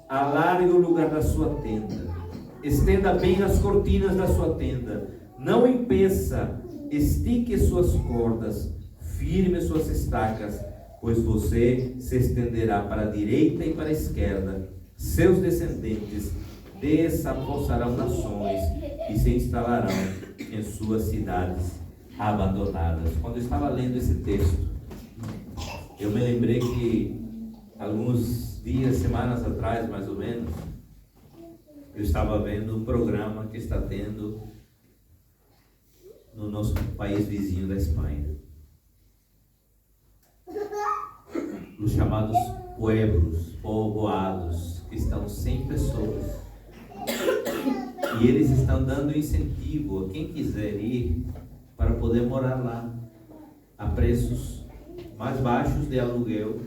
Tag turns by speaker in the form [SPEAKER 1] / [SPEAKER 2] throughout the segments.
[SPEAKER 1] alargue o lugar da sua tenda, estenda bem as cortinas da sua tenda, não impeça, estique suas cordas, firme suas estacas, pois você se estenderá para a direita e para a esquerda, seus descendentes desapossarão nações e se instalarão em suas cidades abandonadas. Quando eu estava lendo esse texto, eu me lembrei que alguns dias, semanas atrás, mais ou menos, eu estava vendo um programa que está tendo no nosso país vizinho da Espanha, os chamados pueblos, povoados, que estão 100 pessoas, e eles estão dando incentivo a quem quiser ir para poder morar lá a preços mais baixos de aluguel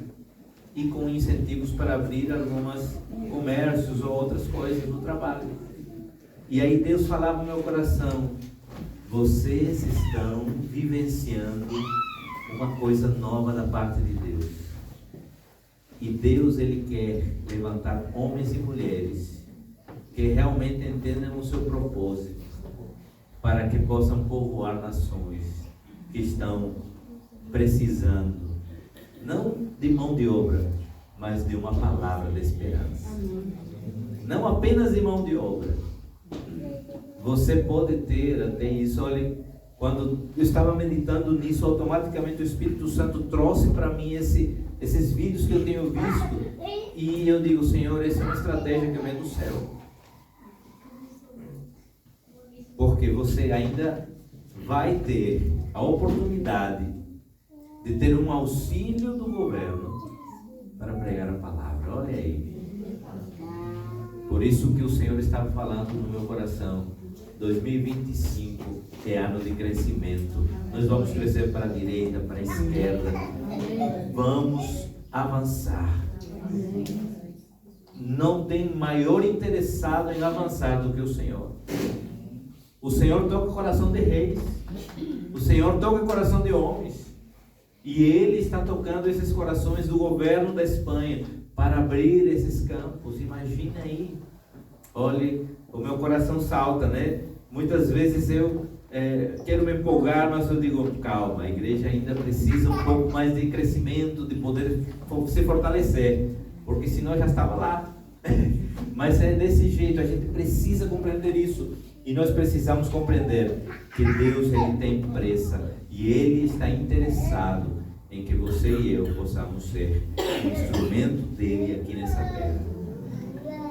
[SPEAKER 1] e com incentivos para abrir alguns comércios ou outras coisas no trabalho. E aí Deus falava no meu coração: vocês estão vivenciando uma coisa nova da parte de Deus. E Deus, Ele quer levantar homens e mulheres que realmente entendam o seu propósito, para que possam povoar nações que estão precisando, não de mão de obra, mas de uma palavra de esperança. Não apenas de mão de obra. Você pode ter até isso. Olha, quando eu estava meditando nisso, automaticamente o Espírito Santo trouxe para mim esses vídeos que eu tenho visto, e eu digo: Senhor, essa é uma estratégia que vem do céu, porque você ainda vai ter a oportunidade de ter um auxílio do governo para pregar a palavra. Olha aí. Por isso que o Senhor estava falando no meu coração: 2025 é ano de crescimento. Nós vamos crescer para a direita, para a esquerda. Vamos avançar. Não tem maior interessado em avançar do que o Senhor. O Senhor toca o coração de reis. O Senhor toca o coração de homens. E Ele está tocando esses corações do governo da Espanha para abrir esses campos. Imagina aí. Olha, o meu coração salta, né? Muitas vezes eu quero me empolgar, mas eu digo: calma, a igreja ainda precisa um pouco mais de crescimento, de poder se fortalecer, porque senão já estava lá. Mas é desse jeito, a gente precisa compreender isso. E nós precisamos compreender que Deus, Ele tem pressa, e Ele está interessado em que você e eu possamos ser um instrumento dEle aqui nessa terra.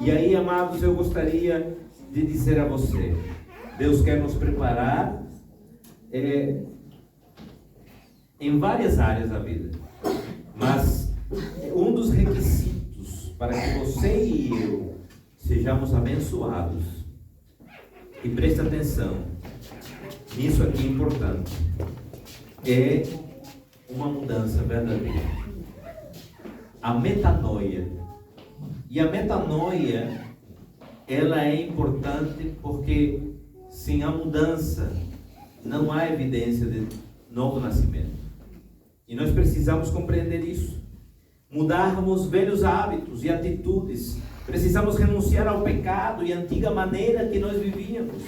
[SPEAKER 1] E aí, amados, eu gostaria de dizer a você: Deus quer nos preparar em várias áreas da vida, mas um dos requisitos para que você e eu sejamos abençoados, e preste atenção, isso aqui é importante, é uma mudança verdadeira. A metanoia. E a metanoia, ela é importante porque sem a mudança não há evidência de novo nascimento. E nós precisamos compreender isso. Mudarmos velhos hábitos e atitudes. Precisamos renunciar ao pecado e à antiga maneira que nós vivíamos.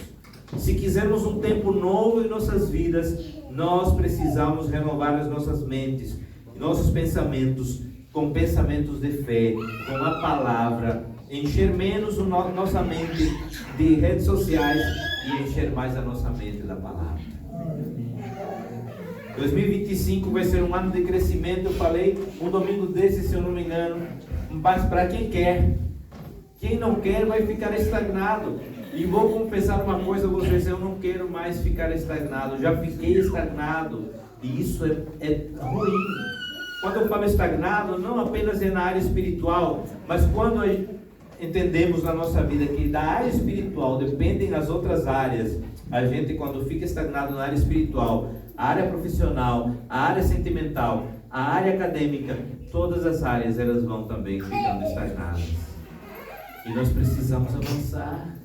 [SPEAKER 1] Se quisermos um tempo novo em nossas vidas, nós precisamos renovar as nossas mentes, nossos pensamentos, com pensamentos de fé, com a palavra, encher menos nossa mente de redes sociais e encher mais a nossa mente da palavra. 2025 vai ser um ano de crescimento. Eu falei um domingo desse, se eu não me engano, mas para quem quer. Quem não quer vai ficar estagnado. E vou confessar uma coisa a vocês: eu não quero mais ficar estagnado. Já fiquei estagnado, e isso é ruim. Quando eu falo estagnado, não apenas é na área espiritual, mas quando entendemos na nossa vida que da área espiritual dependem as outras áreas, a gente, quando fica estagnado na área espiritual, a área profissional, a área sentimental, a área acadêmica, todas as áreas elas vão também ficando estagnadas. E nós precisamos avançar.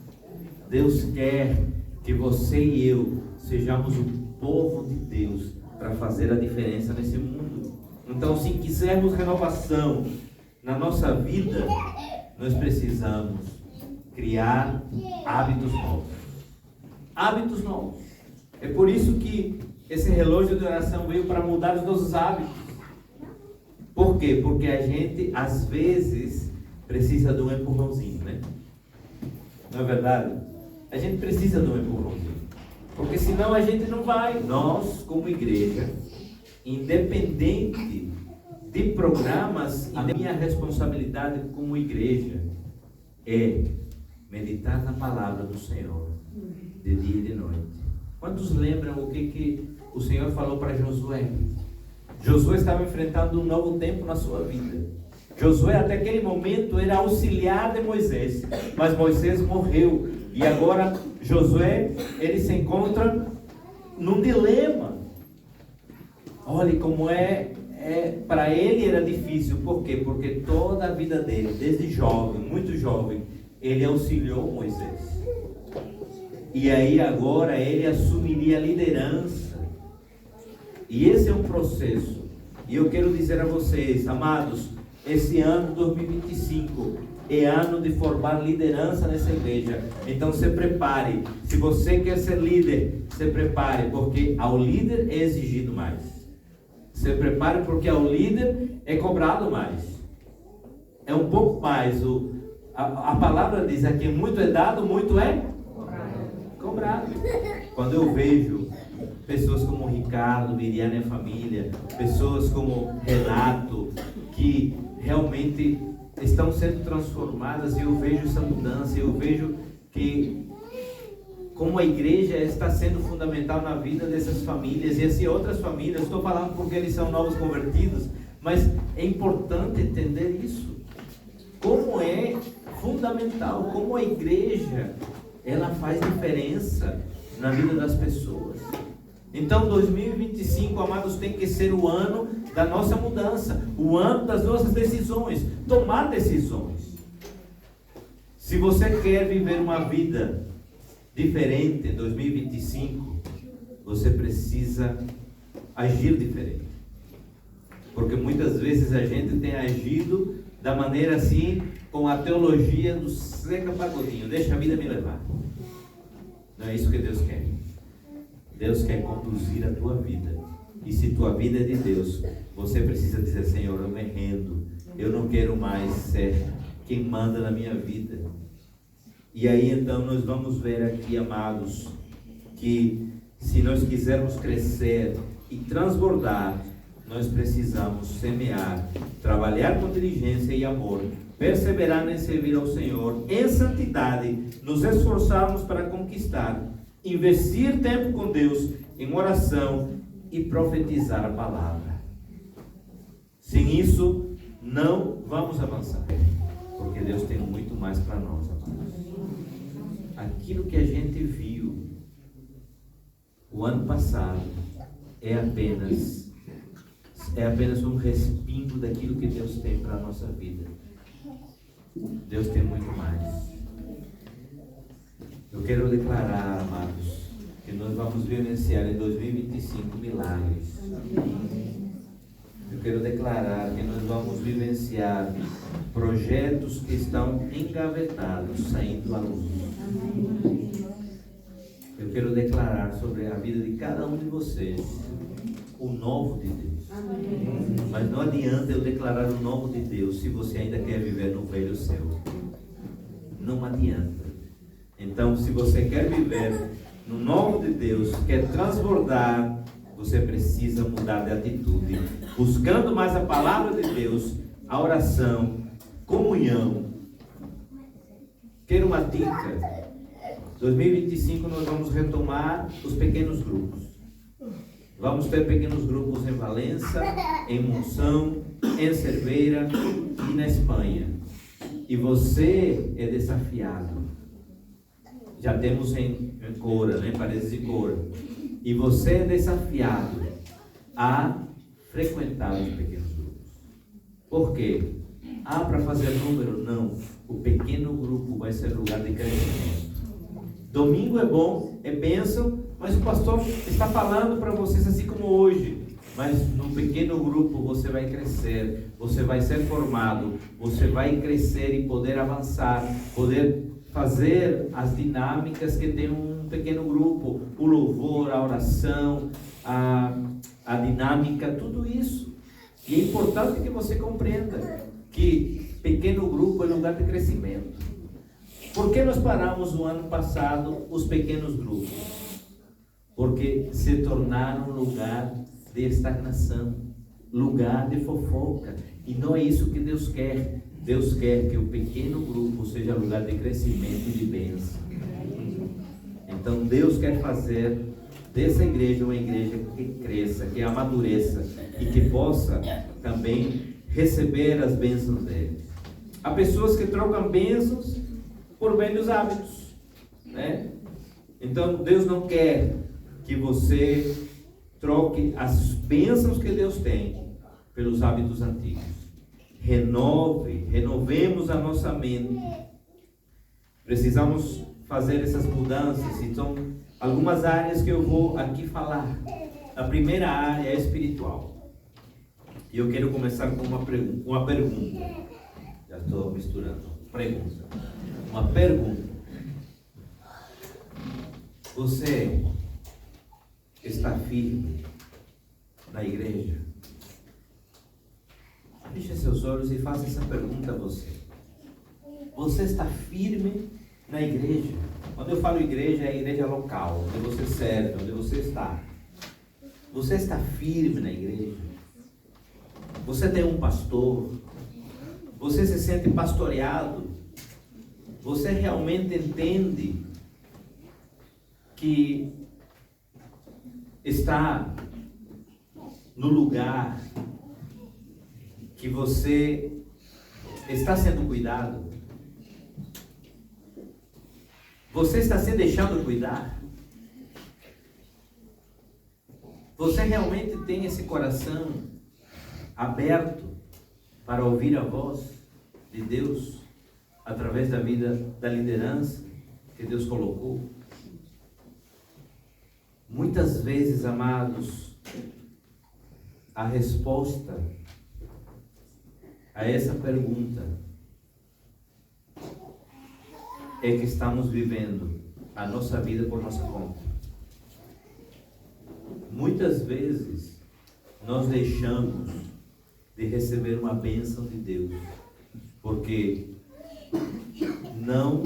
[SPEAKER 1] Deus quer que você e eu sejamos o povo de Deus para fazer a diferença nesse mundo. Então, se quisermos renovação na nossa vida, nós precisamos criar hábitos novos. Hábitos novos. É por isso que esse relógio de oração veio para mudar os nossos hábitos. Por quê? Porque a gente, às vezes, precisa de um empurrãozinho, né? Não é verdade? A gente precisa de um empurrãozinho. Porque senão a gente não vai. Nós, como igreja, independente de programas, a minha responsabilidade como igreja é meditar na palavra do Senhor, de dia e de noite. Quantos lembram o que o Senhor falou para Josué? Josué estava enfrentando um novo tempo na sua vida. Josué até aquele momento era auxiliar de Moisés, mas Moisés morreu. E agora Josué, ele se encontra num dilema. Olhe como para ele era difícil. Por quê? Porque toda a vida dele, desde jovem, muito jovem, ele auxiliou Moisés. E aí agora ele assumiria a liderança. E esse é um processo. E eu quero dizer a vocês, amados, esse ano 2025 é ano de formar liderança nessa igreja. Então se prepare. Se você quer ser líder, se prepare, porque ao líder é exigido mais. Se prepare, porque ao líder é cobrado mais. É um pouco mais. A palavra diz aqui, muito é dado, muito é cobrado. Quando eu vejo pessoas como Ricardo, Miriam e a família, pessoas como Renato, que realmente estão sendo transformadas, e eu vejo essa mudança, eu vejo que como a igreja está sendo fundamental na vida dessas famílias, e assim outras famílias. Estou falando porque eles são novos convertidos, mas é importante entender isso, como é fundamental, como a igreja ela faz diferença na vida das pessoas. Então 2025, amados, tem que ser o ano da nossa mudança, o ano das nossas decisões, tomar decisões. Se você quer viver uma vida diferente em 2025, você precisa agir diferente. Porque muitas vezes a gente tem agido da maneira assim, com a teologia do seca pagodinho, deixa a vida me levar. Não é isso que Deus quer. Deus quer conduzir a tua vida. E se tua vida é de Deus, você precisa dizer: Senhor, eu me rendo. Eu não quero mais ser quem manda na minha vida. E aí então nós vamos ver aqui, amados, que se nós quisermos crescer e transbordar, nós precisamos semear, trabalhar com diligência e amor, perseverar em servir ao Senhor, em santidade, nos esforçarmos para conquistar, investir tempo com Deus em oração e profetizar a palavra. Sem isso, não vamos avançar, porque Deus tem muito mais para nós, amados. Aquilo que a gente viu o ano passado é apenas um respingo daquilo que Deus tem para a nossa vida. Deus tem muito mais. Eu quero declarar, amados, que nós vamos vivenciar em 2025 milagres. Eu quero declarar que nós vamos vivenciar projetos que estão engavetados, saindo à luz. Eu quero declarar sobre a vida de cada um de vocês o novo de Deus. Mas não adianta eu declarar o novo de Deus se você ainda quer viver no velho céu. Não adianta. Então, se você quer viver no novo de Deus, quer transbordar, você precisa mudar de atitude, buscando mais a palavra de Deus, a oração, comunhão. Quero uma dica? 2025 nós vamos retomar os pequenos grupos. Vamos ter pequenos grupos em Valença, em Monção, em Cerveira e na Espanha. E você é desafiado. Já temos em Cora, né? Paredes de Cora. E você é desafiado a frequentar os pequenos grupos. Por quê? Para fazer número? Não. O pequeno grupo vai ser lugar de crescimento. Domingo é bom, é bênção, mas o pastor está falando para vocês assim como hoje. Mas no pequeno grupo você vai crescer, você vai ser formado, você vai crescer e poder avançar, poder fazer as dinâmicas que tem um pequeno grupo, o louvor, a oração, a dinâmica, tudo isso. E é importante que você compreenda que pequeno grupo é lugar de crescimento. Por que nós paramos no ano passado os pequenos grupos? Porque se tornaram lugar de estagnação, lugar de fofoca. E não é isso que Deus quer. Deus quer que o pequeno grupo seja lugar de crescimento e de bênção. Então Deus quer fazer dessa igreja uma igreja que cresça, que amadureça e que possa também receber as bênçãos dele. Há pessoas que trocam bênçãos por velhos hábitos, né? Então Deus não quer que você troque as bênçãos que Deus tem pelos hábitos antigos. Renovemos a nossa mente. Precisamos fazer essas mudanças. Então, algumas áreas que eu vou aqui falar. A primeira área é espiritual. E eu quero começar com uma pergunta. Já estou misturando. Uma pergunta. Você está firme na igreja? Feche seus olhos e faça essa pergunta a você. Você está firme na igreja? Quando eu falo igreja, é a igreja local, onde você serve, onde você está. Você está firme na igreja? Você tem um pastor? Você se sente pastoreado? Você realmente entende que está no lugar que você está sendo cuidado? Você está se deixando cuidar? Você realmente tem esse coração aberto para ouvir a voz de Deus através da vida da liderança que Deus colocou? Muitas vezes, amados, a resposta a essa pergunta é que estamos vivendo a nossa vida por nossa conta. Muitas vezes nós deixamos de receber uma bênção de Deus porque não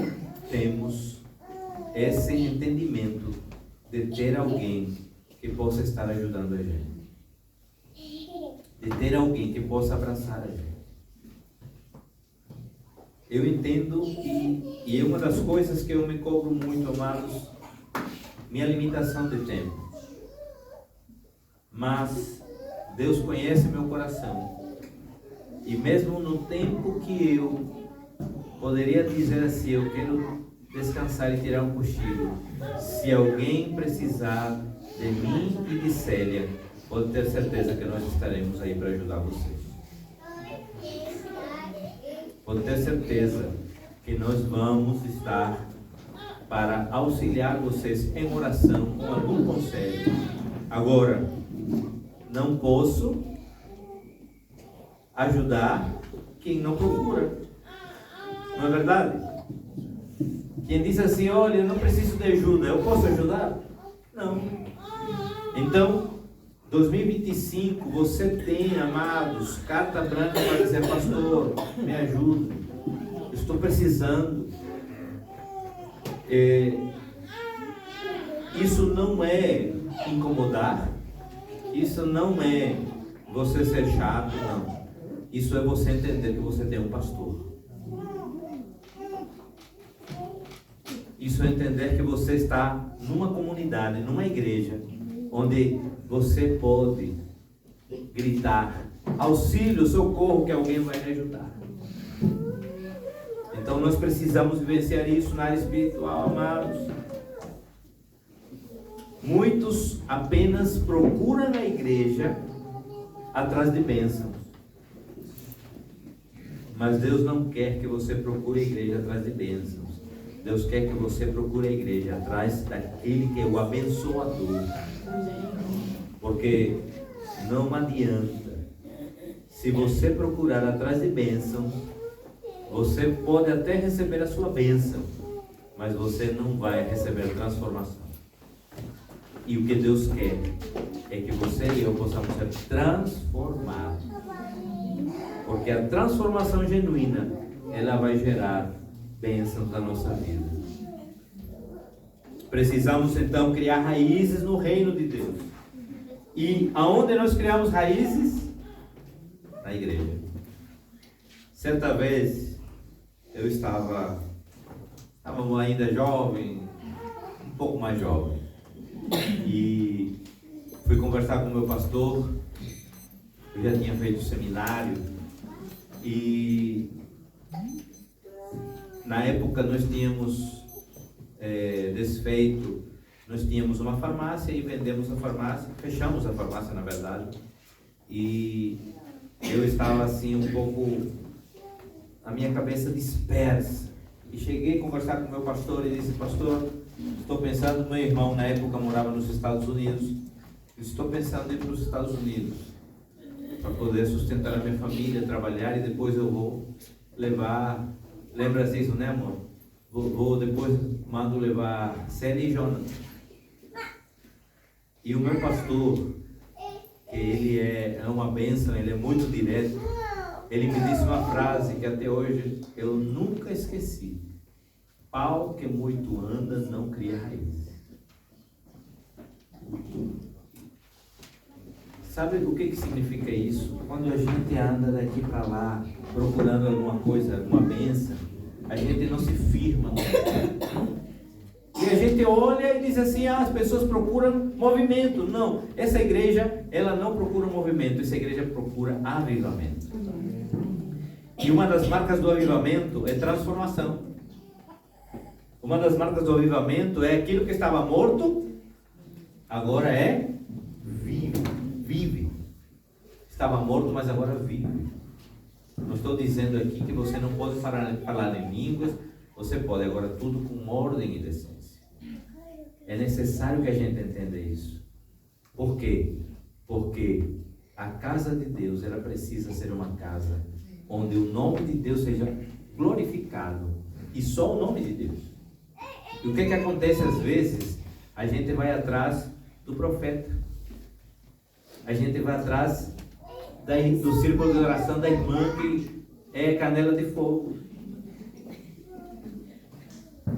[SPEAKER 1] temos esse entendimento de ter alguém que possa estar ajudando a gente, de ter alguém que possa abraçar a gente. Eu entendo e é uma das coisas que eu me cobro muito, amados, minha limitação de tempo. Mas Deus conhece meu coração. E mesmo no tempo que eu poderia dizer assim, eu quero descansar e tirar um cochilo, se alguém precisar de mim e de Célia, pode ter certeza que nós estaremos aí para ajudar vocês. Pode ter certeza que nós vamos estar para auxiliar vocês em oração com algum conselho. Agora, não posso ajudar quem não procura. Não é verdade? Quem diz assim, olha, eu não preciso de ajuda, eu posso ajudar? Não. Então, 2025, você tem, amados, carta branca para dizer, pastor, me ajuda, estou precisando. Isso não é incomodar, isso não é você ser chato, não. Isso é você entender que você tem um pastor. Isso é entender que você está numa comunidade, numa igreja, onde você pode gritar auxílio, socorro, que alguém vai me ajudar. Então nós precisamos vivenciar isso na área espiritual, amados. Muitos apenas procuram na igreja atrás de bênçãos. Mas Deus não quer que você procure a igreja atrás de bênçãos. Deus quer que você procure a igreja atrás daquele que é o abençoador. Porque não adianta Se você procurar atrás de bênção, você pode até receber a sua bênção, mas você não vai receber transformação. E o que Deus quer é que você e eu possamos ser transformados. Porque a transformação genuína, ela vai gerar bênçãos na nossa vida. Precisamos então criar raízes no reino de Deus. E aonde nós criamos raízes? Na igreja. Certa vez, eu estava ainda jovem, um pouco mais jovem, e fui conversar com o meu pastor. Eu já tinha feito seminário, e na época nós tínhamos desfeito, nós tínhamos uma farmácia e vendemos a farmácia, fechamos a farmácia na verdade, e eu estava assim um pouco, a minha cabeça dispersa, e cheguei a conversar com o meu pastor e disse: pastor, estou pensando, meu irmão na época morava nos Estados Unidos, estou pensando em ir para os Estados Unidos, para poder sustentar a minha família, trabalhar, e depois eu vou levar, lembra disso, né amor? Vou depois, mando levar Célia e Jonathan. E o meu pastor, que ele é uma bênção, ele é muito direto, ele me disse uma frase que até hoje eu nunca esqueci: pau que muito anda não cria raiz. Sabe o que significa isso? Quando a gente anda daqui para lá procurando alguma coisa, alguma bênção, a gente não se firma. E a gente olha e diz assim: as pessoas procuram movimento. Não, essa igreja, ela não procura movimento, essa igreja procura avivamento. E uma das marcas do avivamento é transformação. Uma das marcas do avivamento é aquilo que estava morto, agora é vive. Estava morto, mas agora vive. Não estou dizendo aqui que você não pode falar em línguas, você pode, agora tudo com ordem e decência. É necessário que a gente entenda isso. Por quê? Porque a casa de Deus, ela precisa ser uma casa onde o nome de Deus seja glorificado, e só o nome de Deus. E o que acontece às vezes? A gente vai atrás do profeta, a gente vai atrás do círculo de oração da irmã que é canela de fogo.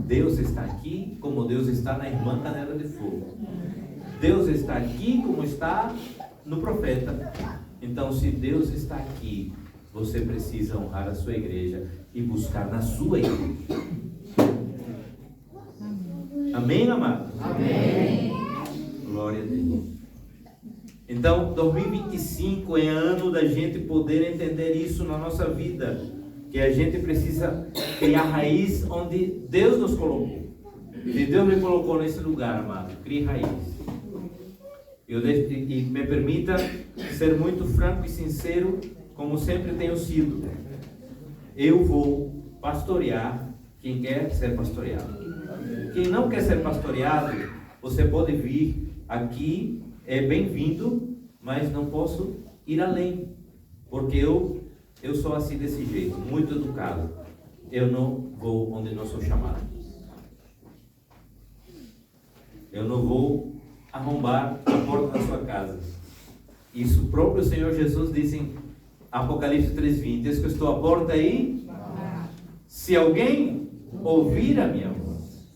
[SPEAKER 1] Deus está aqui como Deus está na irmã canela de fogo. Deus está aqui como está no profeta. Então, se Deus está aqui, você precisa honrar a sua igreja e buscar na sua igreja. Amém, amado? Amém. Glória a Deus. Então, 2025 é ano da gente poder entender isso na nossa vida, que a gente precisa criar raiz onde Deus nos colocou. Se Deus me colocou nesse lugar, amado, crie raiz. E me permita ser muito franco e sincero, como sempre tenho sido. Eu vou pastorear quem quer ser pastoreado. Quem não quer ser pastoreado, você pode vir aqui, é bem-vindo, mas não posso ir além, porque eu sou assim desse jeito, muito educado. Eu não vou onde não sou chamado. Eu não vou arrombar a porta da sua casa. Isso o próprio Senhor Jesus disse em Apocalipse 3:20: eis que eu estou à porta aí. Se alguém ouvir a minha voz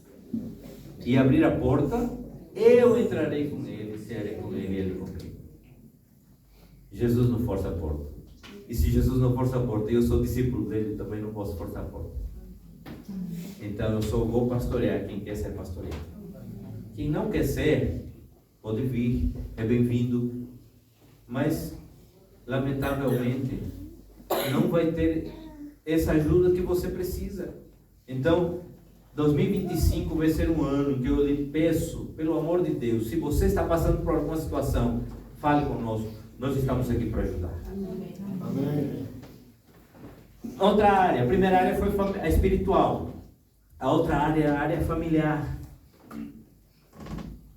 [SPEAKER 1] e abrir a porta, eu entrarei com ele, cearei com ele e ele comigo. Jesus não força a porta. E se Jesus não força a porta e eu sou discípulo dele, também não posso forçar a porta. Então eu só vou pastorear quem quer ser pastoreado. Quem não quer ser, pode vir, é bem-vindo, mas lamentavelmente não vai ter essa ajuda que você precisa. Então 2025 vai ser um ano em que eu lhe peço, pelo amor de Deus, se você está passando por alguma situação, fale conosco, nós estamos aqui para ajudar. Amém. Outra área, a primeira área foi a espiritual, a outra área é a área familiar.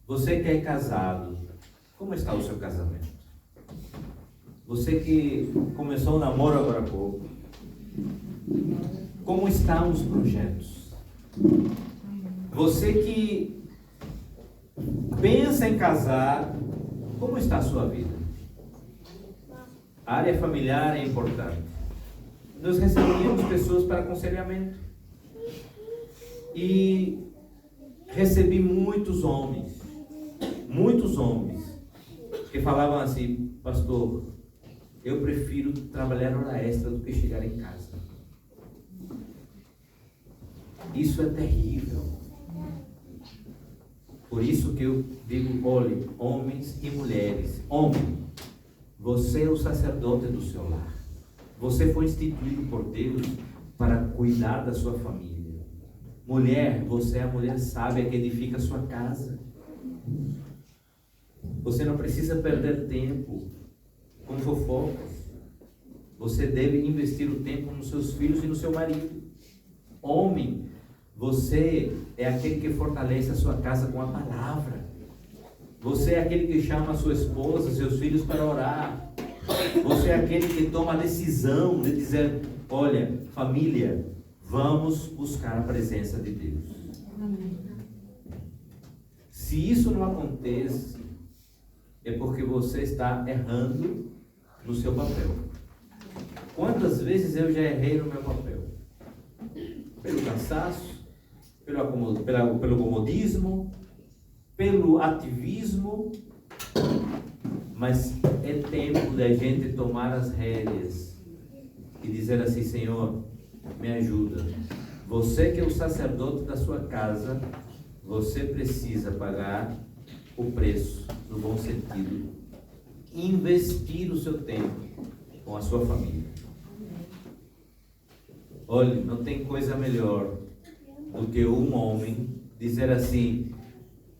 [SPEAKER 1] Você que é casado, como está o seu casamento? Você que começou o namoro agora há pouco, como estão os projetos? Você que pensa em casar, como está a sua vida? A área familiar é importante. Nós recebemos pessoas para aconselhamento. E recebi muitos homens que falavam assim: pastor, eu prefiro trabalhar hora extra do que chegar em casa. Isso é terrível. Por isso que eu digo: olhe, homens e mulheres. Homem, você é o sacerdote do seu lar. Você foi instituído por Deus para cuidar da sua família. Mulher, você é a mulher sábia que edifica a sua casa. Você não precisa perder tempo com fofocas. Você deve investir o tempo nos seus filhos e no seu marido. Homem, você é aquele que fortalece a sua casa com a palavra. Você é aquele que chama a sua esposa, seus filhos para orar. Você é aquele que toma a decisão de dizer: olha, família, vamos buscar a presença de Deus. Amém. Se isso não acontece, é porque você está errando no seu papel. Quantas vezes eu já errei no meu papel? Pelo cansaço, pelo comodismo, pelo ativismo. Mas é tempo da gente tomar as rédeas e dizer assim: Senhor, me ajuda. Você que é o sacerdote da sua casa, você precisa pagar o preço, no bom sentido, investir o seu tempo com a sua família. Olha, não tem coisa melhor do que um homem dizer assim: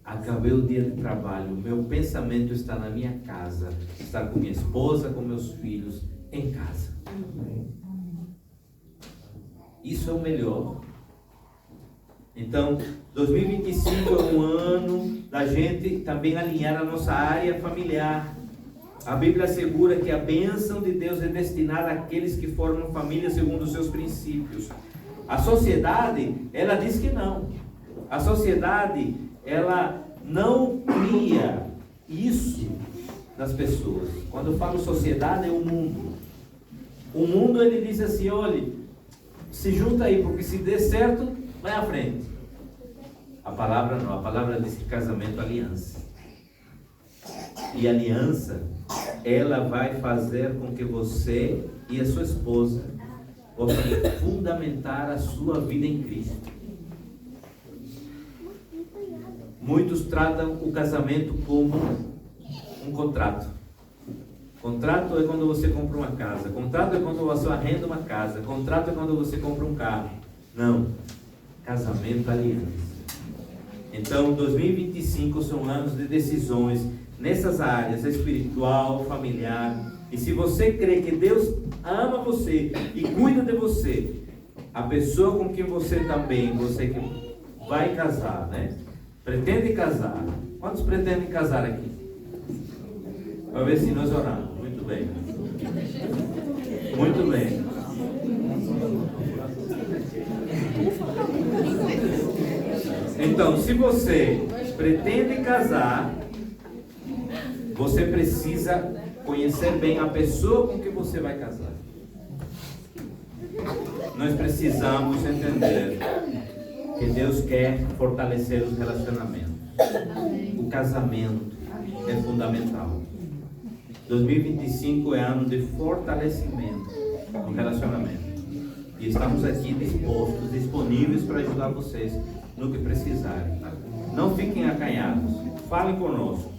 [SPEAKER 1] acabei o dia de trabalho, meu pensamento está na minha casa, está com minha esposa, com meus filhos, em casa. Isso é o melhor. Então, 2025 é um ano da gente também alinhar a nossa área familiar. A Bíblia assegura que a bênção de Deus é destinada àqueles que formam família segundo os seus princípios. A sociedade, ela diz que não. A sociedade, ela não cria isso nas pessoas. Quando eu falo sociedade, é o mundo. O mundo, ele diz assim: olha, se junta aí, porque se der certo, vai à frente. A palavra não, a palavra diz que casamento é aliança. E aliança, ela vai fazer com que você e a sua esposa possam fundamentar a sua vida em Cristo. Muitos tratam o casamento como um contrato. Contrato é quando você compra uma casa. Contrato é quando você arrenda uma casa. Contrato é quando você compra um carro. Não. Casamento é aliança. Então, 2025 são anos de decisões nessas áreas, espiritual, familiar. E se você crê que Deus ama você e cuida de você, a pessoa com quem você também, você que vai casar, né? Pretende casar. Quantos pretendem casar aqui? Para ver se nós oramos. Muito bem. Muito bem. Então, se você pretende casar, você precisa conhecer bem a pessoa com que você vai casar. Nós precisamos entender que Deus quer fortalecer os relacionamentos. O casamento é fundamental. 2025 é ano de fortalecimento do relacionamento. E estamos aqui dispostos, disponíveis para ajudar vocês no que precisarem. Não fiquem acanhados. Falem conosco.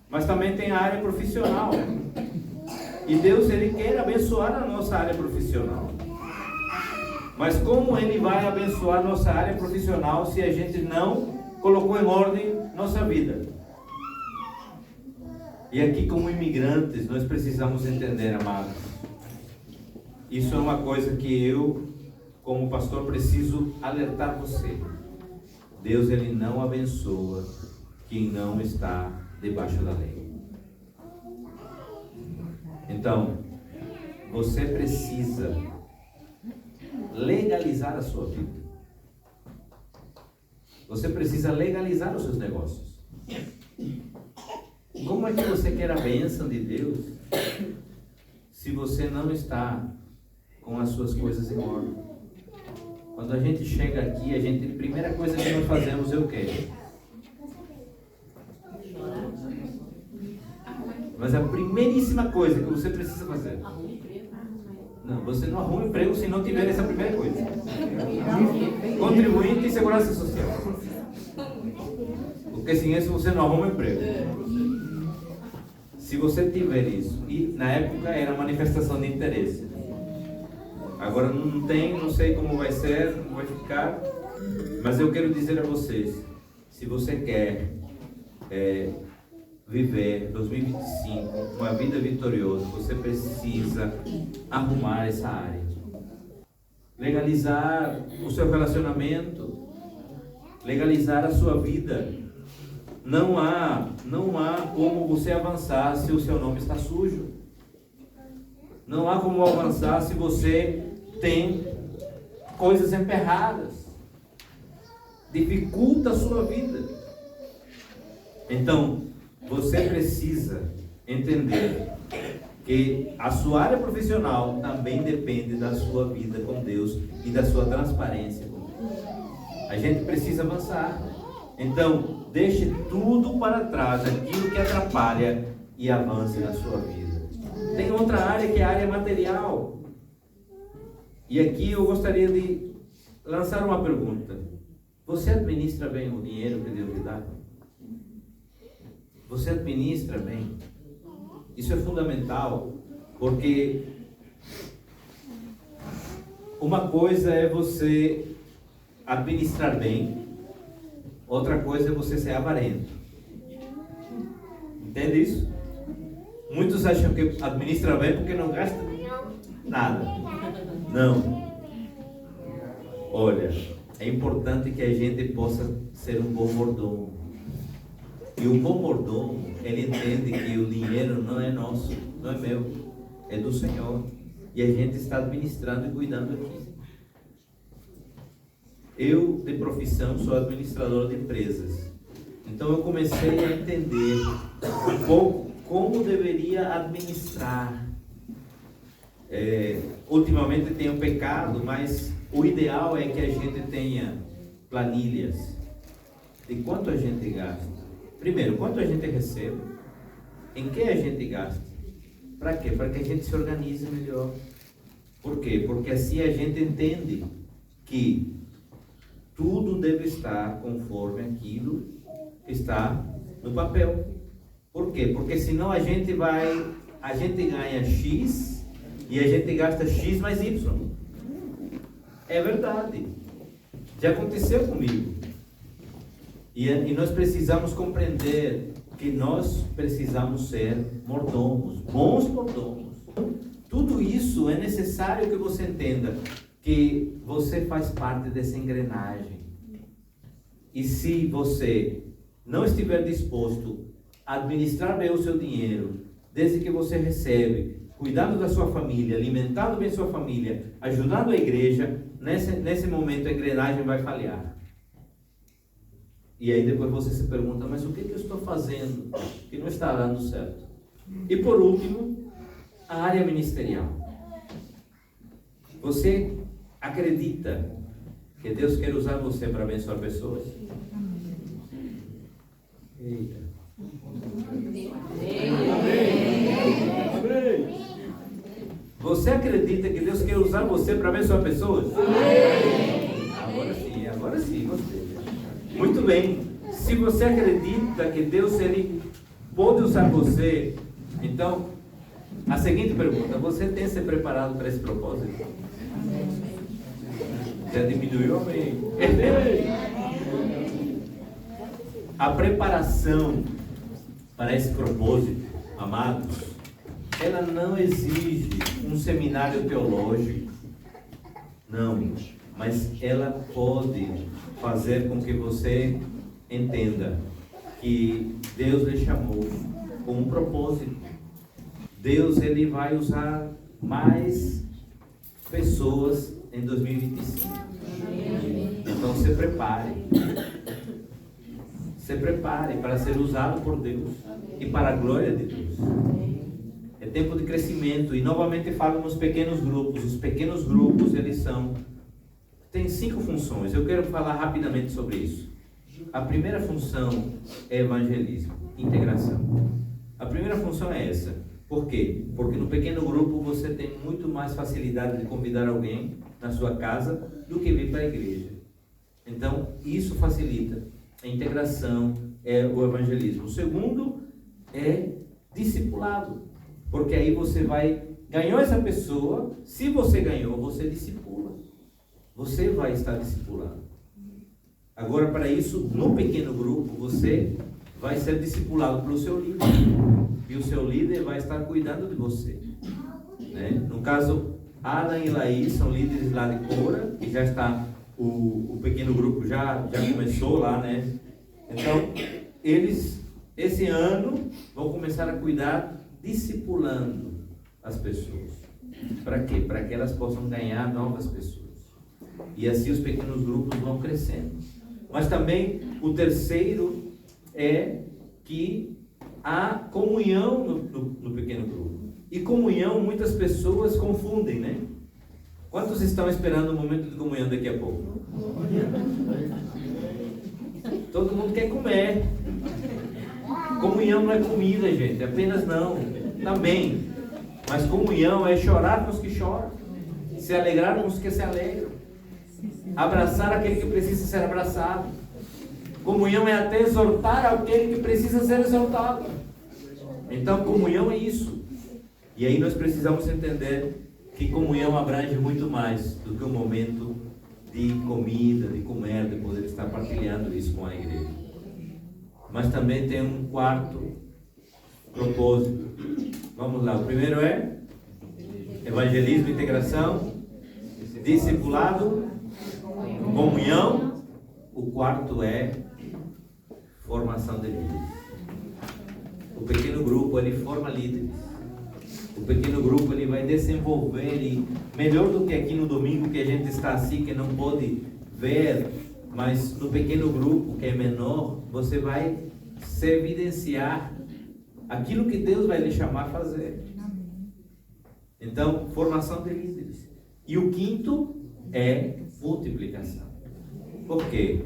[SPEAKER 1] Mas também tem a área profissional. E Deus, Ele quer abençoar a nossa área profissional. Mas como Ele vai abençoar a nossa área profissional se a gente não colocou em ordem nossa vida? E aqui, como imigrantes, nós precisamos entender, amados. Isso é uma coisa que eu, como pastor, preciso alertar você. Deus, Ele não abençoa quem não está debaixo da lei. Então, você precisa legalizar a sua vida. Você precisa legalizar os seus negócios. Como é que você quer a bênção de Deus se você não está com as suas coisas em ordem? Quando a gente chega aqui, a primeira coisa que nós fazemos é o quê? Mas a primeiríssima coisa que você precisa fazer... Não, você não arruma emprego se não tiver essa primeira coisa. Contribuinte e segurança social. Porque sem isso você não arruma emprego. Se você tiver isso, e na época era manifestação de interesse. Agora não tem, não sei como vai ser, como vai ficar, mas eu quero dizer a vocês, se você quer viver 2025 uma vida vitoriosa, você precisa arrumar essa área. Legalizar o seu relacionamento, legalizar a sua vida. Não há como você avançar se o seu nome está sujo. Não há como avançar se você tem coisas emperradas. Dificulta a sua vida. Então, você precisa entender que a sua área profissional também depende da sua vida com Deus e da sua transparência com Deus. A gente precisa avançar. Então, deixe tudo para trás, aquilo que atrapalha, e avance na sua vida. Tem outra área que é a área material. E aqui eu gostaria de lançar uma pergunta. Você administra bem o dinheiro que Deus lhe dá? Você administra bem? Isso é fundamental, porque uma coisa é você administrar bem, outra coisa é você ser avarento. Entende isso? Muitos acham que administra bem porque não gasta nada. Não. Olha, é importante que a gente possa ser um bom mordomo. E o bom mordomo, ele entende que o dinheiro não é nosso, não é meu, é do Senhor. E a gente está administrando e cuidando aqui. Eu, de profissão, sou administrador de empresas. Então eu comecei a entender um pouco como deveria administrar. Ultimamente tenho pecado, mas o ideal é que a gente tenha planilhas de quanto a gente gasta. Primeiro, quanto a gente recebe, em que a gente gasta. Para quê? Para que a gente se organize melhor. Por quê? Porque assim a gente entende que tudo deve estar conforme aquilo que está no papel. Por quê? Porque senão a gente ganha X e a gente gasta X mais Y. É verdade. Já aconteceu comigo. E nós precisamos compreender que nós precisamos ser mordomos, bons mordomos. Tudo isso é necessário que você entenda que você faz parte dessa engrenagem. E se você não estiver disposto a administrar bem o seu dinheiro, desde que você recebe, cuidando da sua família, alimentando bem sua família, ajudando a igreja, nesse momento a engrenagem vai falhar. E aí depois você se pergunta, mas o que eu estou fazendo que não está dando certo? E por último, a área ministerial. Você acredita que Deus quer usar você para abençoar pessoas? Eita. Você acredita que Deus quer usar você para abençoar pessoas? Agora sim, gostei. Muito bem. Se você acredita que Deus ele pode usar você, então, a seguinte pergunta: você tem se preparado para esse propósito? Já diminuiu, amém? A preparação para esse propósito, amados, ela não exige um seminário teológico, não, mas ela pode fazer com que você entenda que Deus lhe chamou com um propósito. Deus ele vai usar mais pessoas em 2025. Então se prepare. Se prepare para ser usado por Deus e para a glória de Deus. É tempo de crescimento. E novamente falo nos pequenos grupos. Os pequenos grupos, eles têm 5 funções. Eu quero falar rapidamente sobre isso. A primeira função é evangelismo, integração. A primeira função é essa. Por quê? Porque no pequeno grupo você tem muito mais facilidade de convidar alguém na sua casa do que vir para a igreja. Então, isso facilita. A integração é o evangelismo. O segundo é discipulado. Porque aí você ganhou essa pessoa, se você ganhou, você discipula. Você vai estar discipulando. Agora, para isso, no pequeno grupo, você vai ser discipulado pelo seu líder. E o seu líder vai estar cuidando de você. Né? No caso, Adam e Laís são líderes lá de Cora, e já está, o pequeno grupo já começou lá, né? Então, eles, esse ano, vão começar a cuidar, discipulando as pessoas. Para quê? Para que elas possam ganhar novas pessoas. E assim os pequenos grupos vão crescendo. Mas também, o terceiro é que há comunhão no pequeno grupo. E comunhão, muitas pessoas confundem, né? Quantos estão esperando o momento de comunhão daqui a pouco? Todo mundo quer comer. Comunhão não é comida, gente, apenas não. Também. Mas comunhão é chorar com os que choram, se alegrar com os que se alegram, abraçar aquele que precisa ser abraçado. Comunhão é até exortar aquele que precisa ser exortado. Então, comunhão é isso. E aí nós precisamos entender que comunhão abrange muito mais do que um momento de comida, de comer, de poder estar partilhando isso com a igreja. Mas também tem um quarto propósito. Vamos lá, o primeiro é evangelismo, integração, discipulado, comunhão. O quarto é formação de líderes. O pequeno grupo, ele forma líderes. O pequeno grupo, ele vai desenvolver, e melhor do que aqui no domingo, que a gente está assim, que não pode ver, mas no pequeno grupo, que é menor, você vai se evidenciar aquilo que Deus vai lhe chamar a fazer. Então, formação de líderes. E o quinto é multiplicação. Por quê?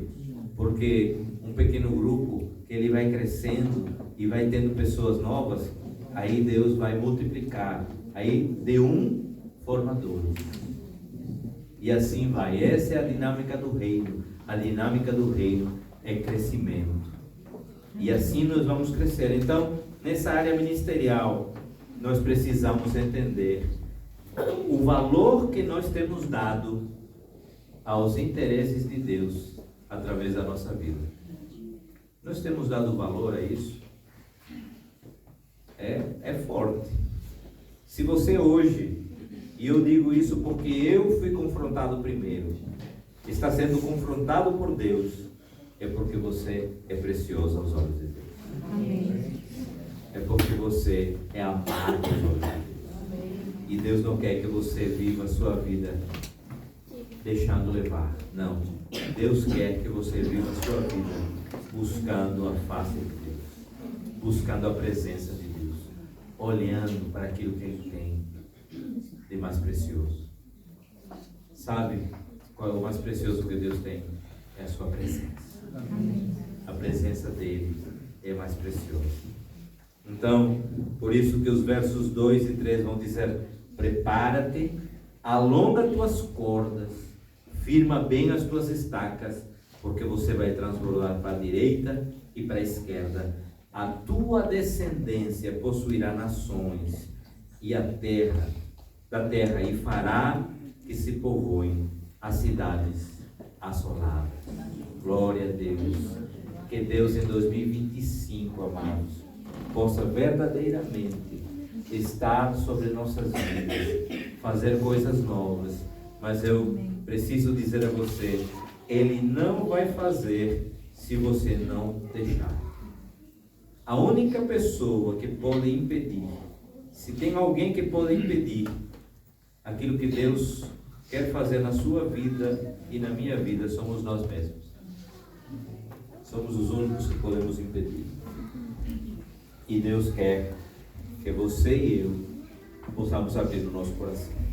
[SPEAKER 1] Porque um pequeno grupo, que ele vai crescendo e vai tendo pessoas novas, aí Deus vai multiplicar. Aí de um forma dois. E assim vai. Essa é a dinâmica do reino. A dinâmica do reino é crescimento. E assim nós vamos crescer. Então, nessa área ministerial, nós precisamos entender o valor que nós temos dado aos interesses de Deus através da nossa vida. Nós temos dado valor a isso? É forte. Se você hoje, e eu digo isso porque eu fui confrontado primeiro, está sendo confrontado por Deus, é porque você é precioso aos olhos de Deus. Amém. É porque você é amado aos olhos de Deus. E Deus não quer que você viva a sua vida deixando levar. Não. Deus quer que você viva a sua vida buscando a face de Deus, buscando a presença de Deus, olhando para aquilo que Ele tem de mais precioso. Sabe qual é o mais precioso que Deus tem? É a sua presença. A presença dEle é mais preciosa. Então, por isso que os versos 2 e 3 vão dizer: prepara-te, alonga tuas cordas, firma bem as tuas estacas, porque você vai transbordar para a direita e para a esquerda. A tua descendência possuirá nações e a terra da terra, e fará que se povoem as cidades assoladas. Glória a Deus. Que Deus em 2025, amados, possa verdadeiramente estar sobre nossas vidas, fazer coisas novas. Mas eu preciso dizer a você, Ele não vai fazer se você não deixar. A única pessoa que pode impedir Se tem alguém que pode impedir aquilo que Deus quer fazer na sua vida e na minha vida, somos nós mesmos. Somos os únicos que podemos impedir. E Deus quer que você e eu possamos abrir o nosso coração.